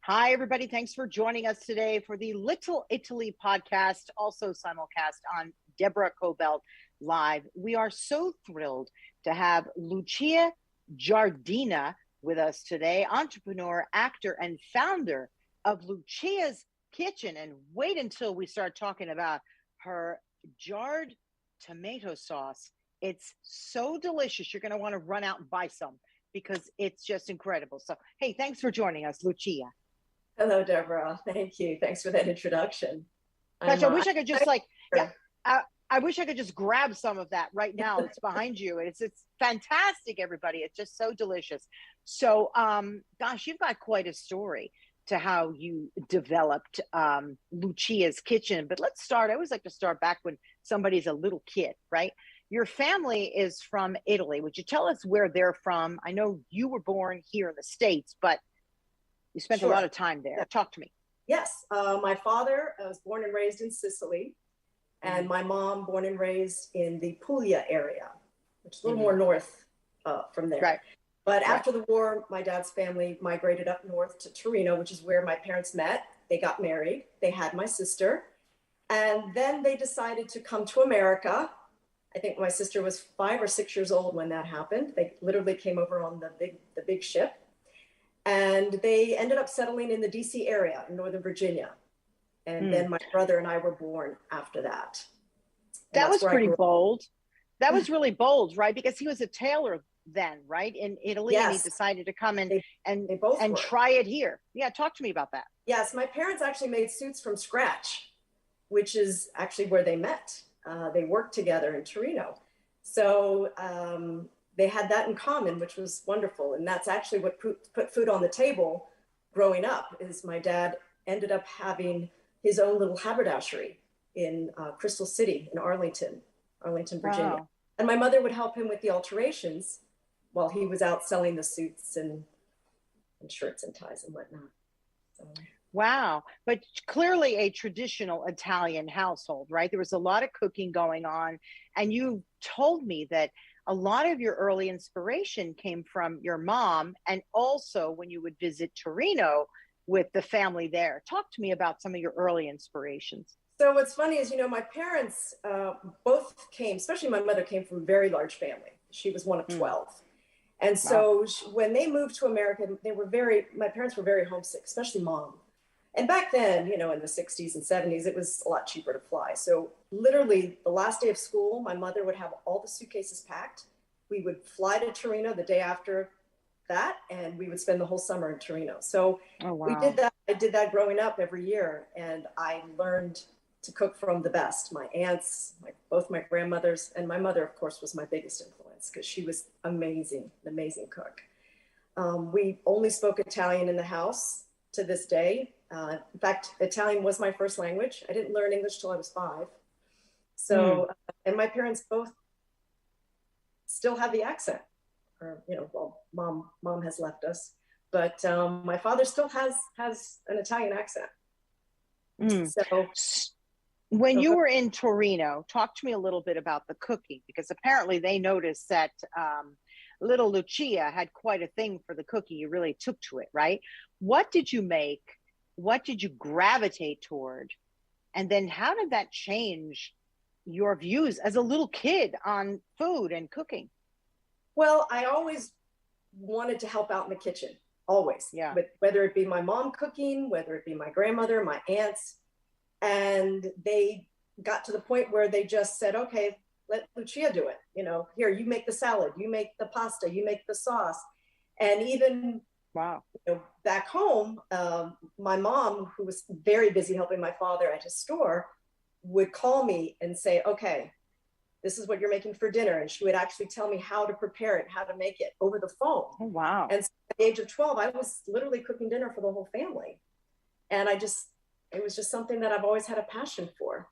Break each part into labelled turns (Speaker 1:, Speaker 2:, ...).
Speaker 1: Hi, everybody. Thanks for joining us today for the Little Italy podcast, also simulcast on Deborah Kobylt Live. We are so thrilled to have Lucia Giardina with us today, entrepreneur, actor, and founder of Lucia's Kitchen. And wait until we start talking about her jarred tomato sauce. It's so delicious. You're going to want to run out and buy some because it's just incredible. So, hey, thanks for joining us, Lucia.
Speaker 2: Hello, Deborah. Thank you. Thanks for that introduction.
Speaker 1: Gosh, I wish I could just I wish I could just grab some of that right now. It's behind you. It's fantastic, everybody. It's just so delicious. So, gosh, you've got quite a story to how you developed Lucia's Kitchen. But let's start. I always like to start back when somebody's a little kid, right? Your family is from Italy. Would you tell us where they're from? I know you were born here in the States, but you spent a lot of time there. Talk to me.
Speaker 2: Yes. My father was born and raised in Sicily, and my mom born and raised in the Puglia area, which is a little more north from there.
Speaker 1: Right.
Speaker 2: But after the war, my dad's family migrated up north to Torino, which is where my parents met. They got married. They had my sister. And then they decided to come to America. I think my sister was 5 or 6 years old when that happened. They literally came over on the big ship. And they ended up settling in the DC area in Northern Virginia. And then my brother and I were born after that.
Speaker 1: That was pretty bold. That was really bold, right? Because he was a tailor then, right? In Italy, and he decided to come in and try it here. Yeah, talk to me about that.
Speaker 2: Yes, my parents actually made suits from scratch, which is actually where they met. They worked together in Torino. So they had that in common, which was wonderful. And that's actually what put food on the table growing up, is my dad ended up having his own little haberdashery in Crystal City in Arlington, Virginia. Wow. And my mother would help him with the alterations while he was out selling the suits and shirts and ties and whatnot. So.
Speaker 1: Wow. But clearly a traditional Italian household, right? There was a lot of cooking going on. And you told me that a lot of your early inspiration came from your mom, and also when you would visit Torino with the family there. Talk to me about some of your early inspirations.
Speaker 2: So what's funny is, my parents both came, especially my mother came from a very large family. She was one of 12. And so when they moved to America, my parents were very homesick, especially mom. And back then, in the 60s and 70s, it was a lot cheaper to fly. So literally the last day of school, my mother would have all the suitcases packed. We would fly to Torino the day after that, and we would spend the whole summer in Torino. So we did that. I did that growing up every year, and I learned to cook from the best. My aunts, both my grandmothers, and my mother, of course, was my biggest influence because she was amazing, an amazing cook. We only spoke Italian in the house to this day. In fact, Italian was my first language. I didn't learn English till I was 5. So, and my parents both still have the accent. Mom has left us, but my father still has an Italian accent.
Speaker 1: So when you were in Torino, talk to me a little bit about the cooking, because apparently they noticed that little Lucia had quite a thing for the cooking. You really took to it, right? What did you make? What did you gravitate toward? And then how did that change your views as a little kid on food and cooking?
Speaker 2: Well, I always wanted to help out in the kitchen, always. Yeah. But whether it be my mom cooking, whether it be my grandmother, my aunts, and they got to the point where they just said, okay, let Lucia do it. Here, you make the salad, you make the pasta, you make the sauce. And even back home, my mom, who was very busy helping my father at his store, would call me and say, okay, this is what you're making for dinner. And she would actually tell me how to prepare it, how to make it over the phone.
Speaker 1: Oh, wow.
Speaker 2: And so at the age of 12, I was literally cooking dinner for the whole family. And it was just something that I've always had a passion for.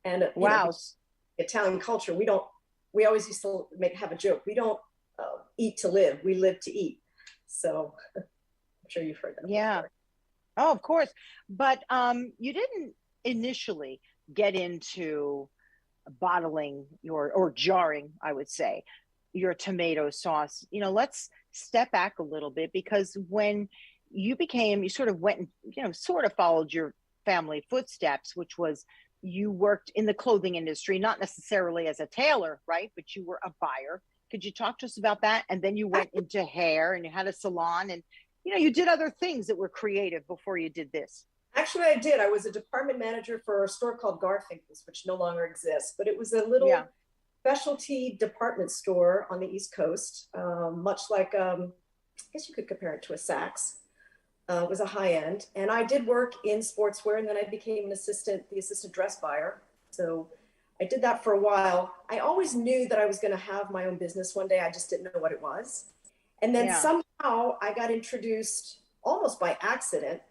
Speaker 2: And Italian culture, we always used to have a joke. We don't eat to live, we live to eat. So I'm sure you've heard that.
Speaker 1: Yeah.
Speaker 2: Before.
Speaker 1: Oh, of course. But you didn't initially get into bottling or jarring, I would say, your tomato sauce. Let's step back a little bit, because when you sort of went and, sort of followed your family footsteps, which was you worked in the clothing industry, not necessarily as a tailor, right? But you were a buyer. Could you talk to us about that? And then you went into hair and you had a salon and, you did other things that were creative before you did this.
Speaker 2: Actually, I did. I was a department manager for a store called Garfinkel's, which no longer exists, but it was a little specialty department store on the East Coast, much like, I guess you could compare it to a Saks. It was a high end. And I did work in sportswear, and then I became the assistant dress buyer. So I did that for a while. I always knew that I was going to have my own business one day. I just didn't know what it was. And then somehow I got introduced almost by accident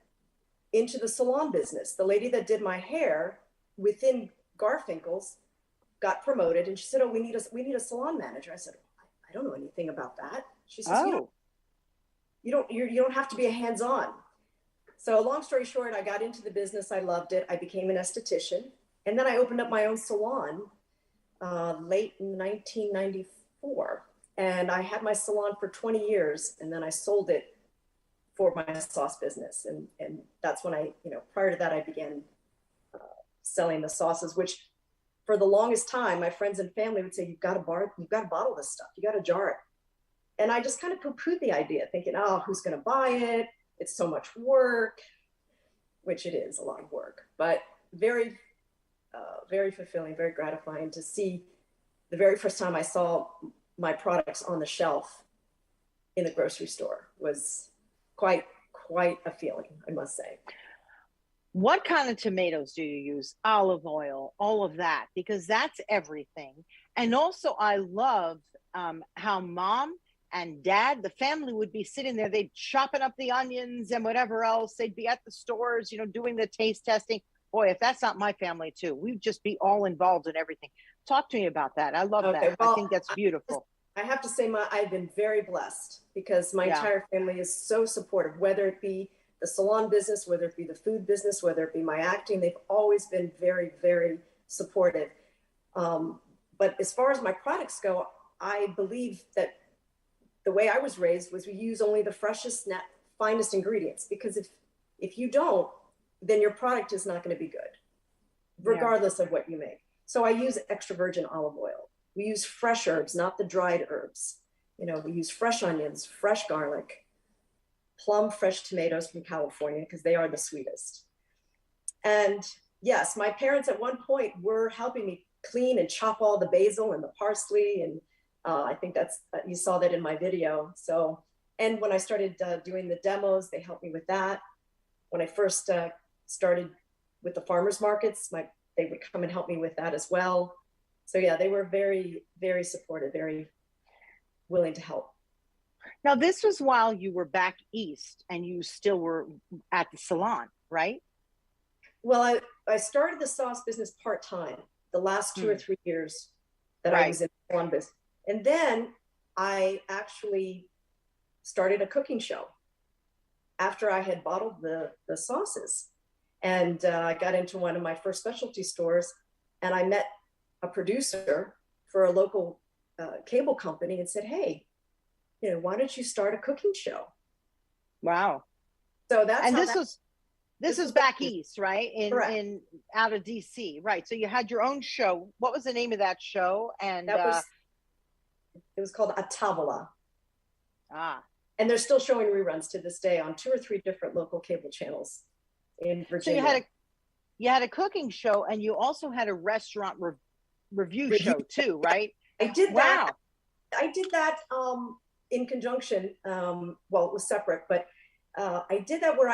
Speaker 2: into the salon business. The lady that did my hair within Garfinkel's got promoted, and she said, "Oh, we need a salon manager." I said, "I don't know anything about that." She says, You don't have to be a hands-on." So long story short, I got into the business. I loved it. I became an esthetician, and then I opened up my own salon late in 1994. And I had my salon for 20 years, and then I sold it for my sauce business. And that's when prior to that, I began selling the sauces, which for the longest time, my friends and family would say, you've got to bottle this stuff. You got to jar it. And I just kind of poo-pooed the idea, thinking, oh, who's going to buy it? It's so much work, which it is a lot of work, but very, very fulfilling, very gratifying to see the very first time I saw my products on the shelf in the grocery store was quite a feeling, I must say.
Speaker 1: What kind of tomatoes do you use? Olive oil, all of that, because that's everything. And also I love how mom and dad, the family would be sitting there, they'd chopping up the onions and whatever else. They'd be at the stores, doing the taste testing. Boy, if that's not my family too, we'd just be all involved in everything. Talk to me about that. I love that. Well, I think that's beautiful.
Speaker 2: I have to say I've been very blessed because my entire family is so supportive, whether it be the salon business, whether it be the food business, whether it be my acting. They've always been very, very supportive. But as far as my products go, I believe that the way I was raised was we use only the freshest, finest ingredients, because if you don't, then your product is not going to be good, regardless of what you make. So I use extra virgin olive oil. We use fresh herbs, not the dried herbs. We use fresh onions, fresh garlic, plum fresh tomatoes from California, because they are the sweetest. And yes, my parents at one point were helping me clean and chop all the basil and the parsley. And I think you saw that in my video. So, and when I started doing the demos, they helped me with that. When I first started with the farmers markets, they would come and help me with that as well. So yeah, they were very, very supportive, very willing to help.
Speaker 1: Now, this was while you were back east and you still were at the salon, right?
Speaker 2: Well, I started the sauce business part-time the last 2 or 3 years that I was in the salon business. And then I actually started a cooking show after I had bottled the sauces. And I got into one of my first specialty stores, and I met a producer for a local cable company and said, hey, why don't you start a cooking show?
Speaker 1: Wow.
Speaker 2: So that's
Speaker 1: and this was back east, right? In out of DC, right? So you had your own show. What was the name of that show? And
Speaker 2: it was called A Tavola. And they're still showing reruns to this day on 2 or 3 different local cable channels in Virginia.
Speaker 1: So you had a cooking show, and you also had a restaurant review show too, right?
Speaker 2: I did that. I did that in conjunction. Well, it was separate, but I did that where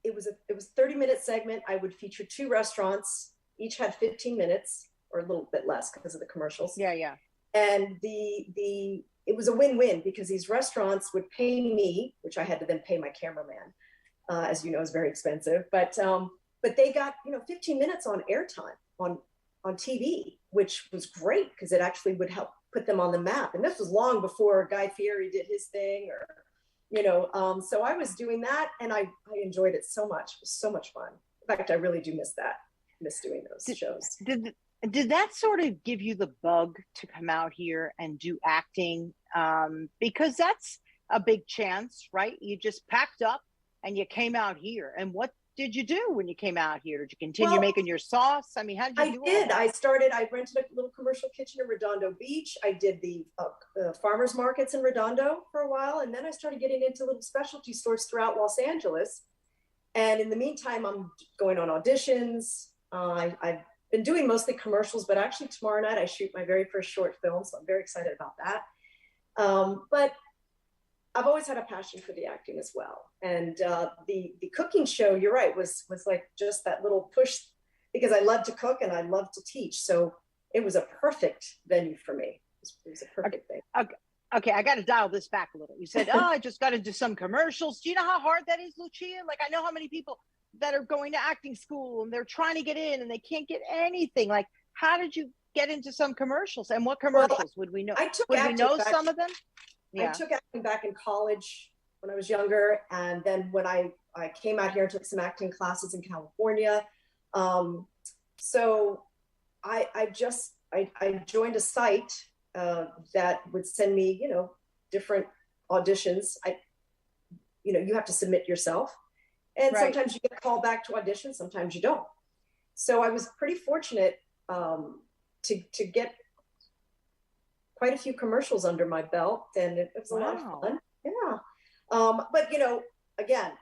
Speaker 2: it was a 30-minute segment. I would feature 2 restaurants, each had 15 minutes or a little bit less because of the commercials.
Speaker 1: Yeah.
Speaker 2: And it was a win-win, because these restaurants would pay me, which I had to then pay my cameraman, as you know, is very expensive. But they got 15 minutes on airtime on TV, which was great because it actually would help put them on the map. And this was long before Guy Fieri did his thing, or so I was doing that, and I enjoyed it so much. It was so much fun. In fact, I really do miss doing those shows.
Speaker 1: Did that sort of give you the bug to come out here and do acting? Because a big chance, right? You just packed up and you came out here. And what did you do when you came out here? Did you continue
Speaker 2: Well,
Speaker 1: making your sauce? I mean, how did you do all that?
Speaker 2: I rented a little commercial kitchen in Redondo Beach. I did the farmers markets in Redondo for a while. And then I started getting into little specialty stores throughout Los Angeles. And in the meantime, I'm going on auditions. I've been doing mostly commercials, but actually tomorrow night I shoot my very first short film. So I'm very excited about that. But I've always had a passion for the acting as well. And the cooking show, you're right, was like just that little push, because I love to cook and I love to teach. So it was a perfect venue for me. It was a perfect thing.
Speaker 1: Okay, I got to dial this back a little. You said, oh, I just got to do some commercials. Do you know how hard that is, Lucia? Like, I know how many people that are going to acting school and they're trying to get in and they can't get anything. Like, how did you get into some commercials? And what commercials would we know? Would we know some of them?
Speaker 2: Yeah. I took acting back in college when I was younger. And then when I came out here and took some acting classes in California. So I joined a site that would send me, different auditions. You have to submit yourself. And right. Sometimes you get called back to audition, sometimes you don't. So I was pretty fortunate to get quite a few commercials under my belt, and it was a lot of fun. Yeah. But again,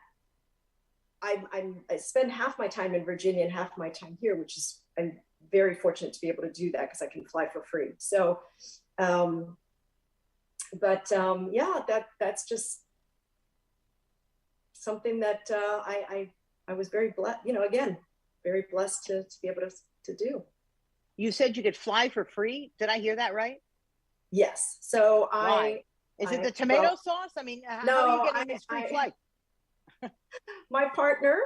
Speaker 2: I spend half my time in Virginia and half my time here, which is, I'm very fortunate to be able to do that because I can fly for free. So, that's just something that I was very blessed, again, very blessed to be able to do.
Speaker 1: You said you could fly for free. Did I hear that right?
Speaker 2: Yes. So
Speaker 1: Why? Is it the tomato sauce? I mean, how are you getting this free flight?
Speaker 2: My partner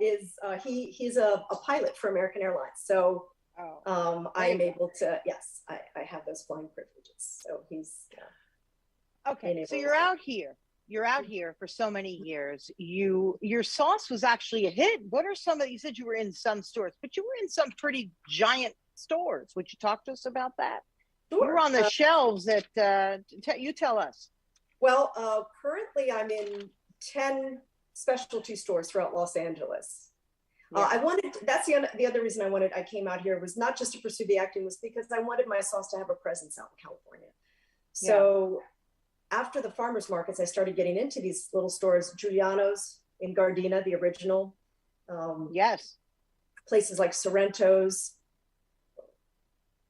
Speaker 2: is he's a pilot for American Airlines. So I am able to, yes, I have those flying privileges. So he's
Speaker 1: okay. So you're out here. You're out here for so many years. Your sauce was actually a hit. What are some of, you said you were in some stores, but you were in some pretty giant stores. Would you talk to us about that? Sure. You were on the shelves at, you tell us.
Speaker 2: Well, currently I'm in 10 specialty stores throughout Los Angeles. Yeah. That's the other reason I came out here was not just to pursue the acting, was because I wanted my sauce to have a presence out in California. So after the farmers markets, I started getting into these little stores, Giuliano's in Giardina, the original.
Speaker 1: Yes. Places
Speaker 2: like Sorrento's,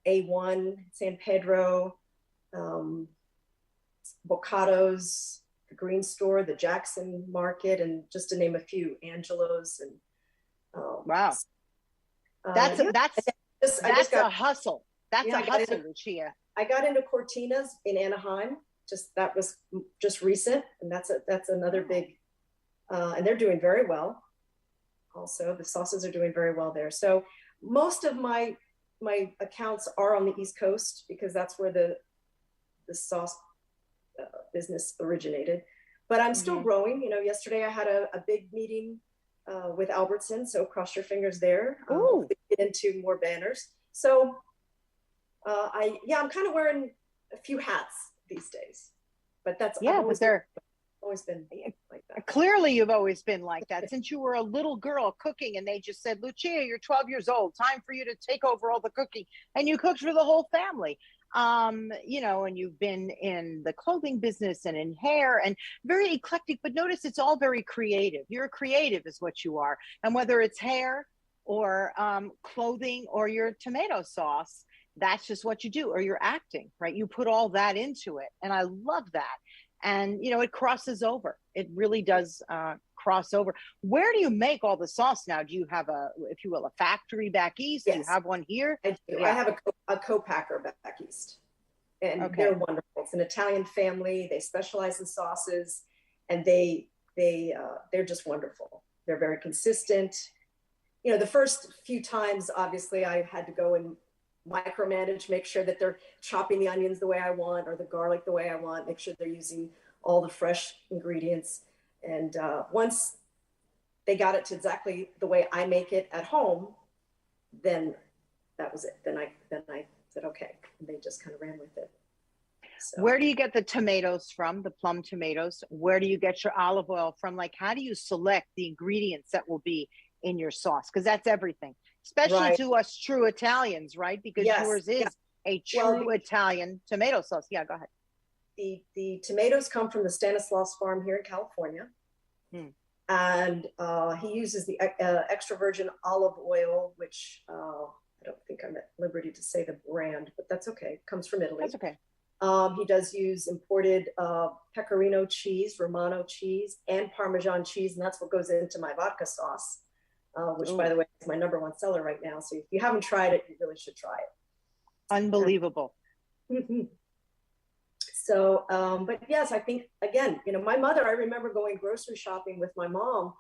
Speaker 2: A1, San Pedro, Bocado's, the Green Store, the Jackson Market, and just to name a few, Angelo's. And
Speaker 1: wow, that's a hustle. That's a hustle, Lucia.
Speaker 2: I got into Cortina's in Anaheim. That was just recent, and that's another big, and they're doing very well. Also, the sauces are doing very well there. So most of my accounts are on the East Coast because that's where the sauce business originated. But I'm still growing. Yesterday I had a big meeting with Albertson, so cross your fingers there. Get into more banners. So I'm kind of wearing a few hats these days, but that's always been like that.
Speaker 1: Clearly you've always been like that since you were a little girl cooking, and they just said, Lucia, you're 12 years old, time for you to take over all the cooking, and you cooked for the whole family. And you've been in the clothing business and in hair, and very eclectic, but notice it's all very creative. You're a creative is what you are. And whether it's hair or clothing or your tomato sauce, that's just what you do, or you're acting, right? You put all that into it. And I love that. And, it crosses over. It really does cross over. Where do you make all the sauce now? Do you have if you will, a factory back east?
Speaker 2: Yes.
Speaker 1: Do you have one here?
Speaker 2: I do. Yeah. I have a co-packer back east. And they're wonderful. It's an Italian family. They specialize in sauces, and they're just wonderful. They're very consistent. The first few times, obviously, I had to go and micromanage, make sure that they're chopping the onions the way I want, or the garlic the way I want, make sure they're using all the fresh ingredients. And once they got it to exactly the way I make it at home, then that was it. Then I said, okay. And they just kind of ran with it. So
Speaker 1: Where do you get the tomatoes from, the plum tomatoes? Where do you get your olive oil from? Like, how do you select the ingredients that will be in your sauce? Because that's everything, especially
Speaker 2: right.
Speaker 1: to us true Italians, right? Because
Speaker 2: Yes.
Speaker 1: yours is
Speaker 2: Yeah.
Speaker 1: a
Speaker 2: Well,
Speaker 1: true Italian tomato sauce. Yeah, go ahead.
Speaker 2: the tomatoes come from the Stanislaus farm here in California.
Speaker 1: Hmm.
Speaker 2: And he uses the extra virgin olive oil, which I don't think I'm at liberty to say the brand, but that's okay. It comes from Italy.
Speaker 1: That's okay.
Speaker 2: He does use imported pecorino cheese, Romano cheese, and Parmesan cheese, and that's what goes into my vodka sauce, which, by the way, is my #1 seller right now. So if you haven't tried it, you really should try it.
Speaker 1: Unbelievable.
Speaker 2: So, but yes, I think, again, my mother, I remember going grocery shopping with my mom,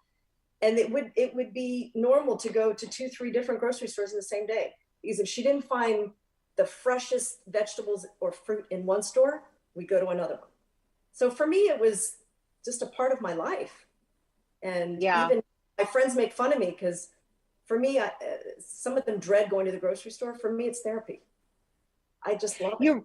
Speaker 2: and it would be normal to go to 2-3 different grocery stores in the same day, because if she didn't find the freshest vegetables or fruit in one store, we'd go to another one. So for me, it was just a part of my life. And even my friends make fun of me because for me, some of them dread going to the grocery store. For me, it's therapy. I just love it.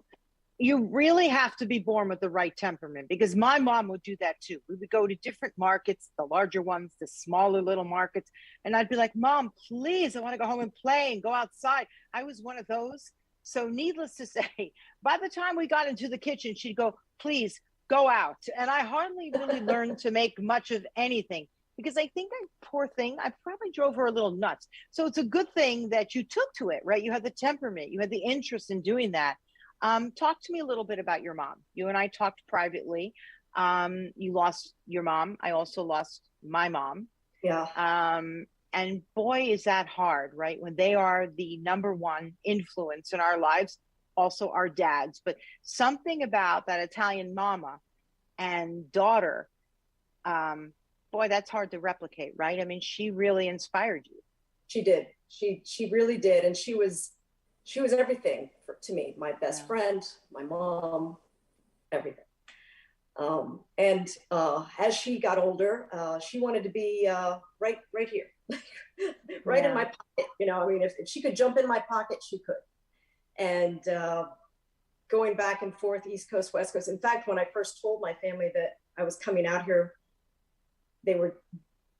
Speaker 1: You really have to be born with the right temperament, because my mom would do that too. We would go to different markets, the larger ones, the smaller little markets. And I'd be like, Mom, please, I want to go home and play and go outside. I was one of those. So needless to say, by the time we got into the kitchen, she'd go, please go out. And I hardly really learned to make much of anything, because I think poor thing, I probably drove her a little nuts. So it's a good thing that you took to it, right? You had the temperament, you had the interest in doing that. Talk to me a little bit about your mom. You and I talked privately. You lost your mom. I also lost my mom.
Speaker 2: Yeah.
Speaker 1: And boy, is that hard, right? When they are the #1 influence in our lives, also our dads. But something about that Italian mama and daughter, boy, that's hard to replicate, right? I mean, she really inspired you.
Speaker 2: She did. She really did. And she was everything to me, my best friend, my mom, everything. And as she got older, she wanted to be right here, right in my pocket. I mean, if she could jump in my pocket, she could. And going back and forth, East Coast, West Coast. In fact, when I first told my family that I was coming out here, they were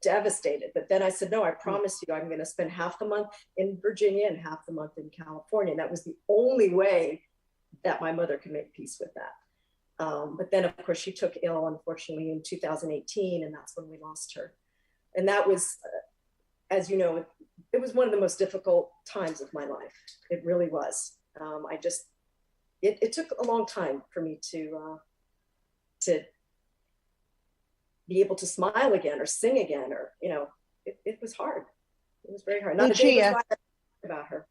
Speaker 2: devastated. But then I said, no, I promise you, I'm going to spend half the month in Virginia and half the month in California. And that was the only way that my mother could make peace with that. But then, of course, she took ill, unfortunately, in 2018, and that's when we lost her. And that was, as you know, it was one of the most difficult times of my life. It really was. It took a long time for me to be able to smile again or sing again, or, it was hard. It was very hard. Not
Speaker 1: Lucia,
Speaker 2: a day goes by about her.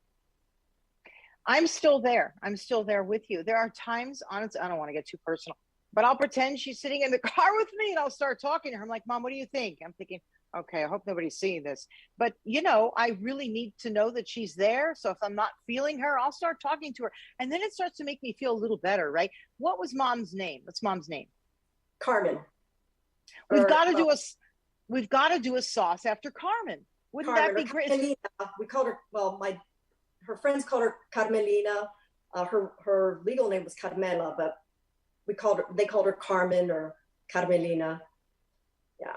Speaker 1: I'm still there. I'm still there with you. There are times, honestly, I don't want to get too personal, but I'll pretend she's sitting in the car with me and I'll start talking to her. I'm like, Mom, what do you think? I'm thinking, okay, I hope nobody's seeing this. But, I really need to know that she's there. So if I'm not feeling her, I'll start talking to her. And then it starts to make me feel a little better, right? What was Mom's name? What's Mom's name?
Speaker 2: Carmen.
Speaker 1: We've got to do a sauce after Carmen. Wouldn't that be great?
Speaker 2: Carmelina. We called her, her friends called her Carmelina. Her legal name was Carmela, but they called her Carmen or Carmelina. Yeah.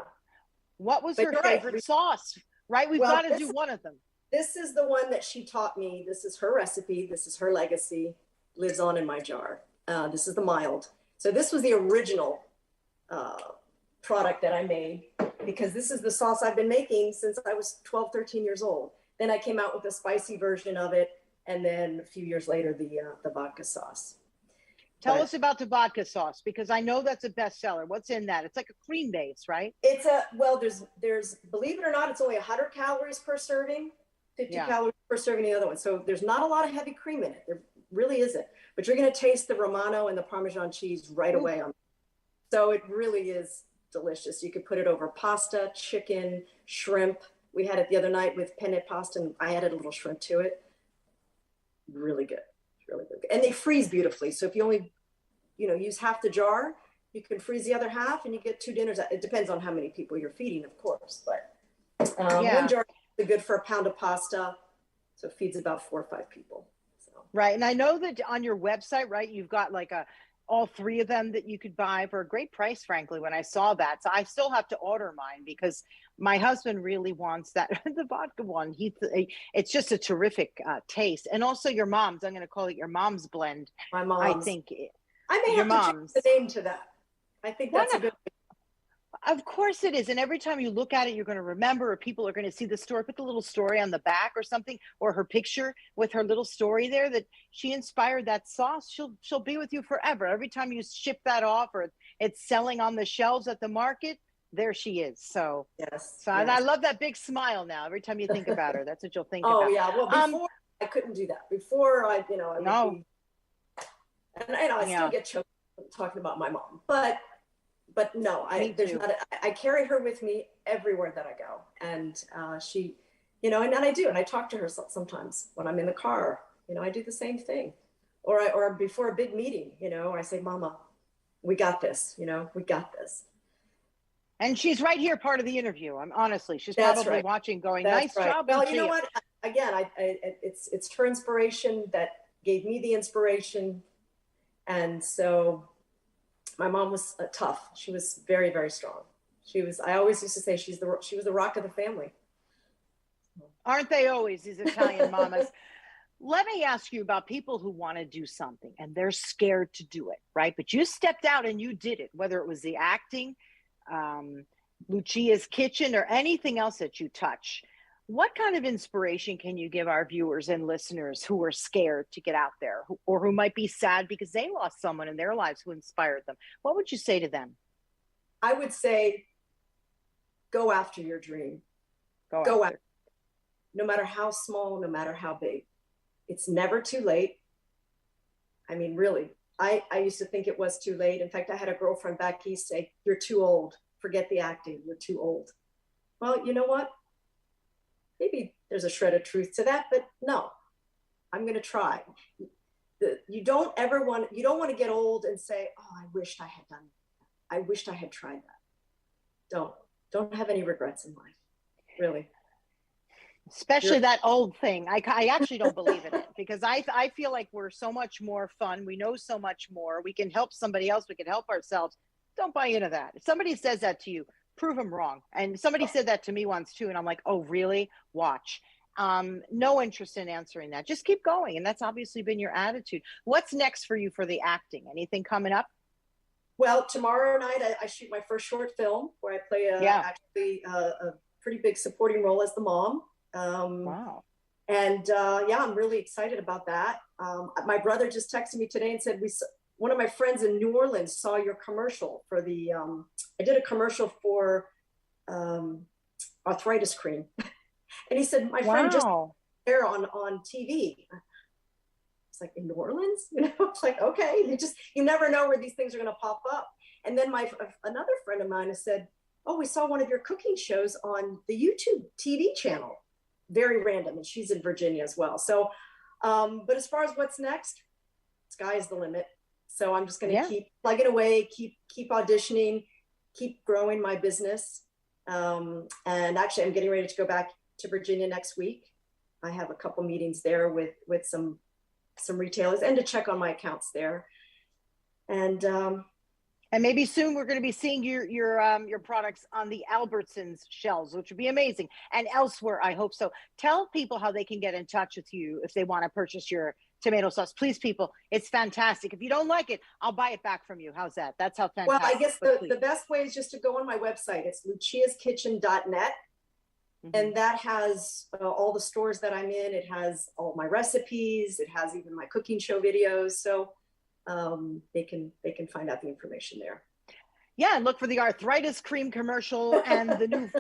Speaker 1: What was her favorite sauce? Right? We've got to do one of them.
Speaker 2: This is the one that she taught me. This is her recipe. This is her legacy. Lives on in my jar. This is the mild. So this was the original product that I made, because this is the sauce I've been making since I was 12, 13 years old. Then I came out with a spicy version of it. And then a few years later, the vodka sauce.
Speaker 1: Tell us about the vodka sauce, because I know that's a bestseller. What's in that? It's like a cream base, right?
Speaker 2: It's there's, believe it or not, it's only 100 calories per serving, 50 calories per serving the other one. So there's not a lot of heavy cream in it. There really isn't. But you're going to taste the Romano and the Parmesan cheese right away. So it really is delicious. You could put it over pasta, chicken, shrimp. We had it the other night with penne pasta, and I added a little shrimp to it. Really good. Really good. And they freeze beautifully. So if you only, use half the jar, you can freeze the other half and you get 2 dinners. It depends on how many people you're feeding, of course. But one jar is good for a pound of pasta. So it feeds about 4 or 5 people. So.
Speaker 1: Right. And I know that on your website, right, you've got like all three of them that you could buy for a great price, frankly, when I saw that. So I still have to order mine because my husband really wants that, the vodka one. It's just a terrific taste. And also your mom's, I'm going to call it your mom's blend.
Speaker 2: My mom's.
Speaker 1: I think
Speaker 2: I may
Speaker 1: your
Speaker 2: have to
Speaker 1: mom's.
Speaker 2: change the name to that. I think that's a good.
Speaker 1: Of course it is. And every time you look at it, you're going to remember, or people are going to see the story, put the little story on the back or something, or her picture with her little story there that she inspired that sauce. She'll be with you forever. Every time you ship that off or it's selling on the shelves at the market, there she is. So,
Speaker 2: yes.
Speaker 1: And I love that big smile now. Every time you think about her, that's what you'll think about.
Speaker 2: Oh yeah. Well, before I couldn't do that. Before I would be, and I still get choked talking about my mom, but no, I carry her with me everywhere that I go. And she, and I do. And I talk to her sometimes when I'm in the car, I do the same thing. Or before a big meeting, I say, Mama, we got this, we got this.
Speaker 1: And she's right here, part of the interview. She's
Speaker 2: That's
Speaker 1: probably
Speaker 2: right.
Speaker 1: watching going,
Speaker 2: That's
Speaker 1: nice
Speaker 2: right.
Speaker 1: job.
Speaker 2: Well,
Speaker 1: Lucia.
Speaker 2: you know what? Again, it's her inspiration that gave me the inspiration. And so my mom was tough. She was very, very strong. I always used to say she was the rock of the family.
Speaker 1: Aren't they always, these Italian mamas? Let me ask you about people who want to do something and they're scared to do it, right? But you stepped out and you did it, whether it was the acting, Lucia's kitchen, or anything else that you touch. What kind of inspiration can you give our viewers and listeners who are scared to get out there, or who might be sad because they lost someone in their lives who inspired them? What would you say to them?
Speaker 2: I would say, go after your dream. Go after. No matter how small, no matter how big. It's never too late. I mean, really, I used to think it was too late. In fact, I had a girlfriend back east say, you're too old. Forget the acting. You're too old. Well, you know what? Maybe there's a shred of truth to that, but no, I'm going to try. You don't want to get old and say, oh, I wished I had done that. I wished I had tried that. Don't have any regrets in life, really.
Speaker 1: Especially that old thing. I actually don't believe in it because I feel like we're so much more fun. We know so much more. We can help somebody else. We can help ourselves. Don't buy into that. If somebody says that to you, prove them wrong. And somebody said that to me once too. And I'm like, oh, really? Watch. No interest in answering that. Just keep going. And that's obviously been your attitude. What's next for you for the acting? Anything coming up?
Speaker 2: Well, tomorrow night, I shoot my first short film where I play a pretty big supporting role as the mom.
Speaker 1: Wow.
Speaker 2: And I'm really excited about that. My brother just texted me today and said, one of my friends in New Orleans saw your commercial for I did a commercial for arthritis cream. And he said, my friend just there on TV. It's like, in New Orleans? It's like, okay, you never know where these things are going to pop up. And then another friend of mine has said, oh, we saw one of your cooking shows on the YouTube TV channel. Very random. And she's in Virginia as well. So, but as far as what's next, sky's the limit. So I'm just going to keep plugging away, keep auditioning, keep growing my business. And actually, I'm getting ready to go back to Virginia next week. I have a couple meetings there with some retailers and to check on my accounts there. And
Speaker 1: maybe soon we're going to be seeing your products on the Albertsons shelves, which would be amazing. And elsewhere, I hope so. Tell people how they can get in touch with you if they want to purchase your tomato sauce. Please, people, it's fantastic. If you don't like it, I'll buy it back from you. How's that? That's how fantastic.
Speaker 2: Well, I guess the best way is just to go on my website. It's luciaskitchen.net. Mm-hmm. And that has all the stores that I'm in. It has all my recipes. It has even my cooking show videos. So they can find out the information there.
Speaker 1: Yeah, and look for the arthritis cream commercial and the new,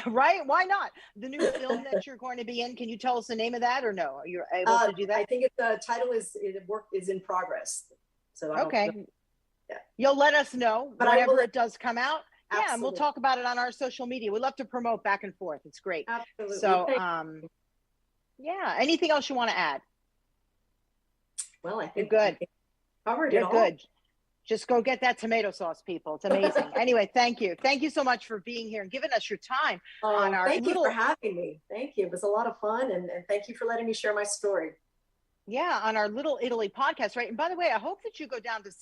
Speaker 1: right? Why not? The new film that you're going to be in. Can you tell us the name of that or no? Are you able to do that?
Speaker 2: I think the title is in progress. So
Speaker 1: okay. Yeah. You'll let us know whenever it does come out. Absolutely. Yeah, and we'll talk about it on our social media. We love to promote back and forth. It's great.
Speaker 2: Absolutely.
Speaker 1: So, anything else you want to add?
Speaker 2: Well, I think
Speaker 1: you're good.
Speaker 2: Covered
Speaker 1: You're
Speaker 2: it all.
Speaker 1: Good. Just go get that tomato sauce, people. It's amazing. Anyway, thank you. Thank you so much for being here and giving us your time on our
Speaker 2: Thank you for having me. Thank you. It was a lot of fun. And thank you for letting me share my story.
Speaker 1: Yeah, on our Little Italy podcast, right? And by the way, I hope that you go down to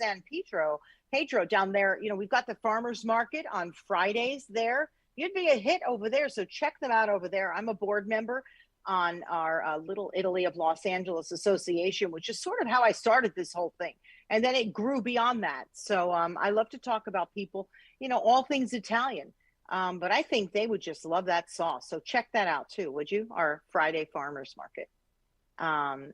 Speaker 1: Pedro down there. You know, we've got the farmers market on Fridays there. You'd be a hit over there, so check them out over there. I'm a board member on our Little Italy of Los Angeles Association, which is sort of how I started this whole thing, and then it grew beyond that. So I love to talk about people, you know, all things Italian. But I think they would just love that sauce. So check that out too, would you? Our Friday farmers market.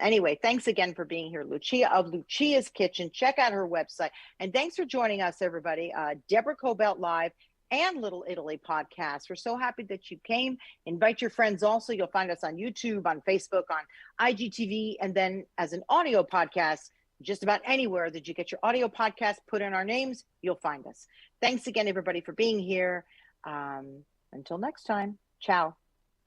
Speaker 1: Anyway, thanks again for being here, Lucia of Lucia's Kitchen. Check out her website. And thanks for joining us, everybody. Deborah Kobylt Live and Little Italy podcast. We're so happy that you came. Invite your friends also. You'll find us on YouTube, on Facebook, on IGTV, and then as an audio podcast, just about anywhere that you get your audio podcast, put in our names, you'll find us. Thanks again, everybody, for being here. Until next time, ciao.